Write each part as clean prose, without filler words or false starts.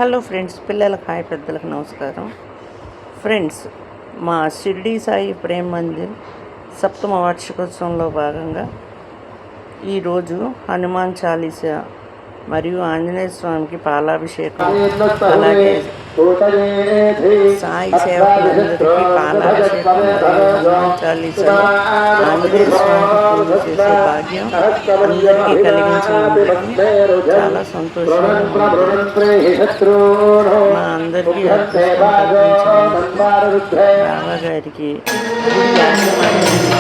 Hello friends, పిల్లలకు hi, పెద్దలకు నమస్కారం. ఫ్రెండ్స్, మా షిర్డీ సాయి ప్రేమ్ మందిర్ సప్తమ వార్షికోత్సవంలో భాగంగా ఈరోజు హనుమాన్ చాలీసా మరియు ఆంజనేయ స్వామికి పాలాభిషేకం, అలాగే సాయి సేవకులందరికీ పాలాభిషేకం మరియు హనుమాన్ చాలీసాలో ఆంజనేయ స్వామికి పూజ చేసే భాగ్యం అందరికీ కలిగించినందుకు చాలా సంతోషంగా ఉంది. మా అందరికీ అదృష్టం కల్పించినందుకు బాబాగారికి, గుడి యాజమాన్యానికి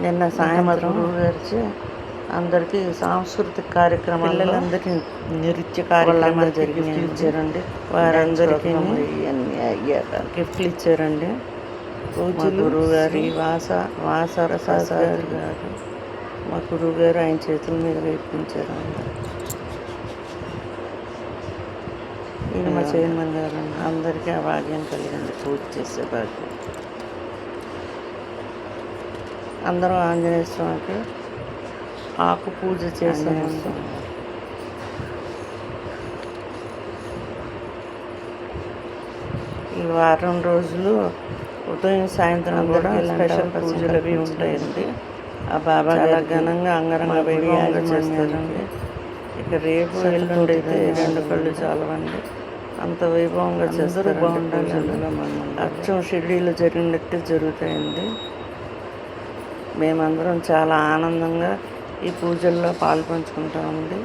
నిన్న సాయంత్రం గురుగారిచే అందరికీ సాంస్కృతిక కార్యక్రమాలు, పిల్లలందరికీ నృత్య కార్యక్రమాలు జరిగినాయి. ఇచ్చారండి వారందరికీ అయ్యాక గిఫ్ట్లు ఇచ్చారండి. మా గురువుగారి వాసరసాద్ గారు మా గురువుగారు ఆయన చేతుల మీద వేయించారండి. ఈయన మా చైర్మన్ గారు. అందరికీ ఆ భాగ్యం కలిగింది, పూజ చేసే భాగ్యం. అందరూ ఆంజనేయ స్వామికి ఆకు పూజ చేసాము. ఈ వారం రోజులు ఉదయం సాయంత్రం కూడా స్పెషల్ పూజలు అవి ఉంటాయండి. ఆ బాబా చాలా ఘనంగా అంగరంగ వైభవంగా చేస్తారండి. ఇక రేపు ఎల్లుండి అయితే 2 కళ్ళు చాలవండి, అంత వైభవంగా చేస్తారు. బాగుండాలి, అచ్చం షిర్డీలో జరిగినట్టు జరుగుతాయండి. మేమందరం చాలా ఆనందంగా ఈ పూజల్లో పాల్పంచుకుంటామండి.